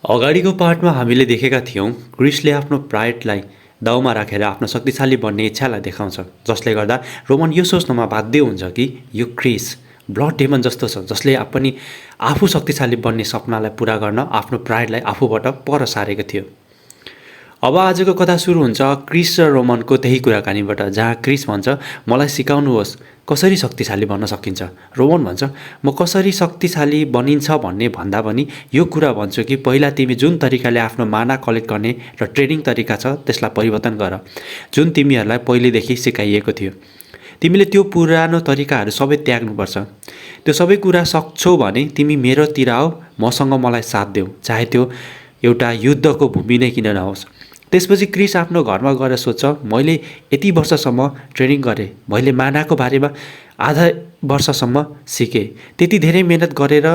अगाडिको पार्टमा हामीले देखेका थियौँ क्रिसले आफ्नो प्राइडलाई दाउमा राखेर आफ्नो शक्तिशाली बन्ने इच्छालाई देखाउँछ, जसले गर्दा रोमन यो सोच्नमा बाध्य हुन्छ कि यो क्रिस ब्लड डेमन जस्तो छ जसले पनि आफू शक्तिशाली बन्ने सपनालाई पुरा गर्न आफ्नो प्राइडलाई आफूबाट पर सारेको थियो। अब आजको कथा सुरु हुन्छ क्रिस र रोमनको त्यही कुराकानीबाट, जहाँ क्रिस भन्छ मलाई सिकाउनुहोस् कसरी शक्तिशाली बन्न सकिन्छ। रोमन भन्छ म कसरी शक्तिशाली बनिन्छ भन्ने भन्दा पनि यो कुरा भन्छु कि पहिला तिमी जुन तरिकाले आफ्नो माना कलेक्ट गर्ने र ट्रेडिङ तरिका छ त्यसलाई परिवर्तन गर, जुन तिमीहरूलाई पहिलेदेखि सिकाइएको थियो। तिमीले त्यो पुरानो तरिकाहरू सबै त्याग्नुपर्छ। त्यो सबै कुरा सक्छौ भने तिमी मेरोतिर आऊ, मसँग मलाई साथ देऊ, चाहे त्यो एउटा युद्धको भूमि नै किन नहोस्। त्यसपछि क्रिस आफ्नो घरमा गएर सोध्छ मैले यति वर्षसम्म ट्रेनिङ गरेँ, मैले मानाको बारेमा आधा वर्षसम्म सिकेँ, त्यति धेरै मेहनत गरेर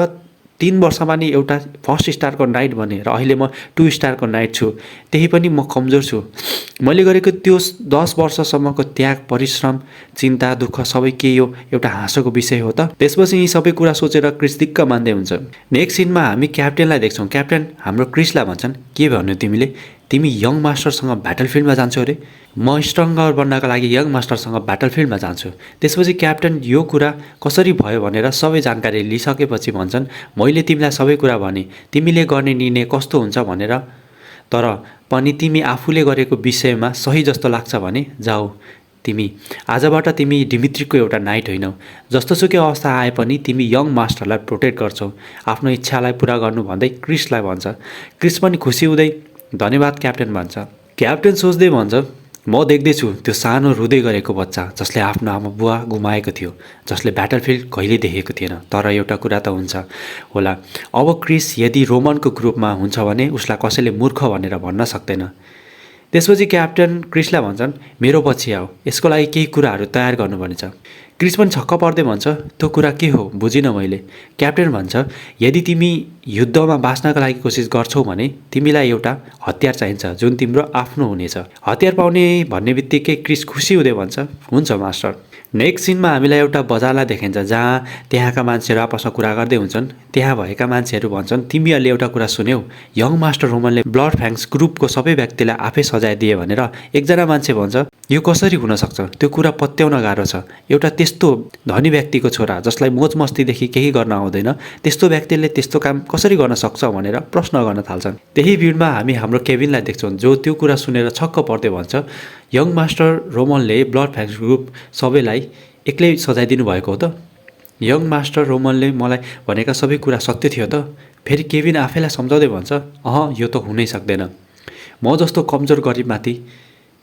3 वर्षमा नि एउटा 1 स्टारको नाइट बने र अहिले म 2 स्टारको नाइट छु, त्यही पनि म कमजोर छु। मैले गरेको त्यो 10 वर्षसम्मको त्याग, परिश्रम, चिन्ता, दुःख सबै के यो एउटा हाँसोको विषय हो त? त्यसपछि यी सबै कुरा सोचेर क्रिस दिक्क मान्दै हुन्छ। नेक्स्ट सिनमा हामी क्याप्टेनलाई देख्छौँ। क्याप्टेन हाम्रो क्रिसलाई भन्छन् के भन्यो तिमीले? तिमी यङ मास्टरसँग ब्याटलफिल्डमा जान्छौ अरे? म स्ट्रङ्गर बन्नका लागि यङ मास्टरसँग ब्याटलफिल्डमा जान्छु। त्यसपछि क्याप्टेन यो कुरा कसरी भयो भनेर सबै जानकारी लिइसकेपछि भन्छन् मैले तिमीलाई सबै कुरा भने, तिमीले गर्ने निर्णय कस्तो हुन्छ भनेर, तर पनि तिमी आफूले गरेको विषयमा सही जस्तो लाग्छ भने जाऊ। तिमी आजबाट तिमी डिमित्रीको एउटा नाइट होइनौ। जस्तोसुकै अवस्था आए पनि तिमी यङ मास्टरलाई प्रोटेक्ट गर्छौ, आफ्नो इच्छालाई पुरा गर्नु भन्दै क्रिसलाई भन्छ। क्रिस पनि खुसी हुँदै धन्यवाद क्याप्टेन भन्छ। क्याप्टेन सोच्दै भन्छ म देख्दैछु त्यो सानो रुँदै गरेको बच्चा जसले आफ्नो आमा बुवा गुमाएको थियो, जसले ब्याटलफिल्ड कहिले देखेको थिएन। तर एउटा कुरा त हुन्छ होला, अब क्रिस यदि रोमनको ग्रुपमा हुन्छ भने उसलाई कसैले मूर्ख भनेर भन्न सक्दैन। त्यसपछि क्याप्टेन क्रिसलाई भन्छन् मेरो पछि आऊ, यसको लागि केही कुराहरू तयार गर्नुपर्ने छ। क्रिस पनि छक्क पर्दै भन्छ त्यो कुरा के हो, बुझिनँ मैले। क्याप्टेन भन्छ यदि तिमी युद्धमा बाँच्नका लागि कोसिस गर्छौ भने तिमीलाई एउटा हतियार चाहिन्छ जुन तिम्रो आफ्नो हुनेछ। हतियार पाउने भन्ने बित्तिकै क्रिस खुसी हुँदै भन्छ हुन्छ मास्टर। नेक्स्ट सिनमा हामीलाई एउटा बजारलाई देखाइन्छ जहाँ त्यहाँका मान्छेहरू आपसमा कुरा गर्दै हुन्छन्। त्यहाँ भएका मान्छेहरू भन्छन् तिमीहरूले एउटा कुरा सुन्यौ, यङ मास्टर रोमनले ब्लड फ्याङ्क्स ग्रुपको सबै व्यक्तिलाई आफै सजाय दिए भनेर। एकजना मान्छे भन्छ यो कसरी हुनसक्छ, त्यो कुरा पत्याउन गाह्रो छ। एउटा त्यस्तो धनी व्यक्तिको छोरा जसलाई मोज मस्तीदेखि केही गर्न आउँदैन, त्यस्तो व्यक्तिले त्यस्तो काम कसरी गर्न सक्छ भनेर प्रश्न गर्न थाल्छन्। त्यही भिडमा हामी हाम्रो केविनलाई देख्छौँ जो त्यो कुरा सुनेर छक्क पर्दै भन्छ यङ मास्टर रोमनले ब्लड फ्याङ्क्स ग्रुप सबैलाई एक्लै सजाइदिनु भएको हो त? यङ मास्टर रोमनले मलाई भनेका सबै कुरा सत्य थियो त? फेरि केविन आफैलाई सम्झाउँदै भन्छ यो त हुनै सक्दैन। म जस्तो कमजोर गरिबमाथि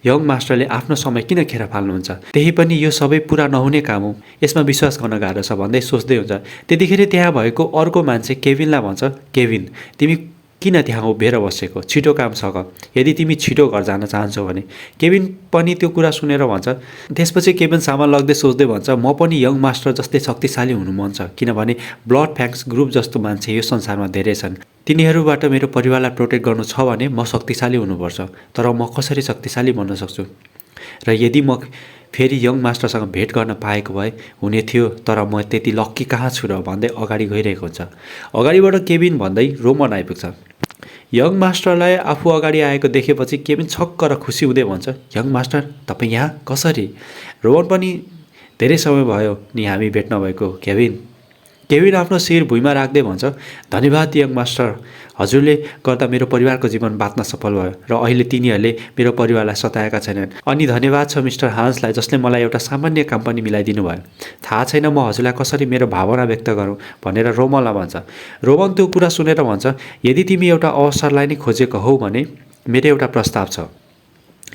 यङ मास्टरले आफ्नो समय किन खेर फाल्नुहुन्छ? त्यही पनि यो सबै पुरा नहुने काम हो, यसमा विश्वास गर्न गाह्रो छ भन्दै सोच्दै हुन्छ। त्यतिखेर त्यहाँ भएको अर्को मान्छे केविनलाई भन्छ केविन तिमी किन त्यहाँ उभिएर बसेको, छिटो काम सक, यदि तिमी छिटो घर जान चाहन्छौ भने। केविन पनि त्यो कुरा सुनेर भन्छ। त्यसपछि केविन सामान लग्दै सोच्दै भन्छ म पनि यङ मास्टर जस्तै शक्तिशाली हुनु मन छ, किनभने ब्लड फ्याङ्क्स ग्रुप जस्तो मान्छे यो संसारमा धेरै छन्। तिनीहरूबाट मेरो परिवारलाई प्रोटेक्ट गर्नु छ भने म शक्तिशाली हुनुपर्छ। तर म कसरी शक्तिशाली बन्न सक्छु? र यदि म फेरि यङ मास्टरसँग भेट गर्न पाएको भए हुने थियो, तर म त्यति लक्की कहाँ छु र भन्दै अगाडि गइरहेको हुन्छ। अगाडिबाट केविन भन्दै रोमन आइपुग्छ। यङ मास्टरलाई आफू अगाडि आएको देखेपछि केविन छक्क र खुसी हुँदै भन्छ यङ मास्टर तपाईँ यहाँ कसरी? रोमन पनि धेरै समय भयो नि हामी भेट नभएको केविन। केविन आफ्नो शिर भुइँमा राख्दै भन्छ धन्यवाद यङ मास्टर, हजुरले गर्दा मेरो परिवारको जीवन बाँच्न सफल भयो र अहिले तिनीहरूले मेरो परिवारलाई सताएका छैनन्। अनि धन्यवाद छ मिस्टर हान्सलाई जसले मलाई एउटा सामान्य काम पनि मिलाइदिनु भयो। थाहा छैन म हजुरलाई कसरी मेरो भावना व्यक्त गरौँ भनेर रोमनलाई भन्छ। रोमन त्यो कुरा सुनेर भन्छ यदि तिमी एउटा अवसरलाई नै खोजेको हौ भने मेरो एउटा प्रस्ताव छ।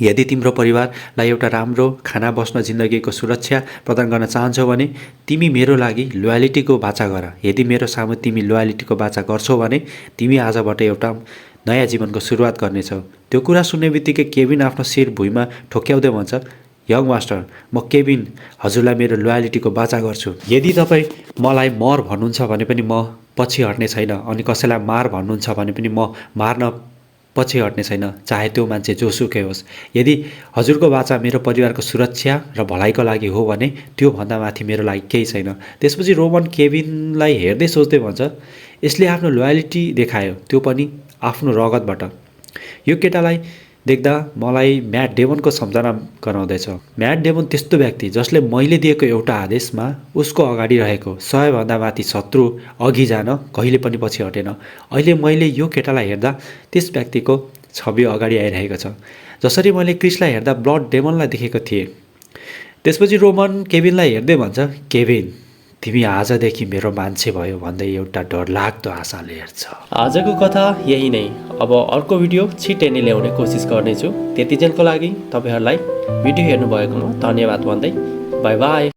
यदि तिम्रो परिवारलाई एउटा राम्रो खाना बस्न जिन्दगीको सुरक्षा प्रदान गर्न चाहन्छौ भने तिमी मेरो लागि लोयालिटीको बाचा गर। यदि मेरो सामु तिमी लोयालिटीको बाचा गर्छौ भने तिमी आजबाट एउटा नयाँ जीवनको सुरुवात गर्नेछौ। त्यो कुरा सुन्ने बित्तिकै केविन आफ्नो शिर भुइँमा ठोक्याउँदै भन्छ यङ मास्टर म केविन हजुरलाई मेरो लोयालिटीको बाचा गर्छु। यदि तपाईँ मलाई मर भन्नुहुन्छ भने पनि म पछि हट्ने छैन, अनि कसैलाई मार भन्नुहुन्छ भने पनि म मार्न पछि हट्ने छैन, चाहे त्यो मान्छे जोसुकै होस्। यदि हजुरको बाचा मेरो परिवारको सुरक्षा र भलाइको लागि हो भने त्योभन्दा माथि मेरो लागि केही छैन। त्यसपछि रोमन केविनलाई हेर्दै सोच्दै भन्छ यसले आफ्नो लोयालिटी देखायो, त्यो पनि आफ्नो रगतबाट। यो केटालाई देख्दा मलाई म्याट डेमनको सम्झना गराउँदैछ। म्याट डेमन त्यस्तो व्यक्ति जसले मैले दिएको एउटा आदेशमा उसको अगाडि रहेको सबैभन्दा माथि शत्रु अघि जान कहिले पनि पछि हटेन। अहिले मैले यो केटालाई हेर्दा त्यस व्यक्तिको छवि अगाडि आइरहेको छ, जसरी मैले क्रिसलाई हेर्दा ब्लड डेमनलाई देखेको थिएँ। त्यसपछि रोमन केभिनलाई हेर्दै भन्छ, केभिन तिमी आजदेखि मेरो मान्छे भयो भन्दै एउटा डरलाग्दो आशाले हेर्छ। आजको कथा यही नै। अब अर्को भिडियो छिट्टै नै ल्याउने कोसिस गर्नेछु। त्यतिजेलको लागि तपाईँहरूलाई भिडियो हेर्नुभएकोमा धन्यवाद भन्दै बाई बाई।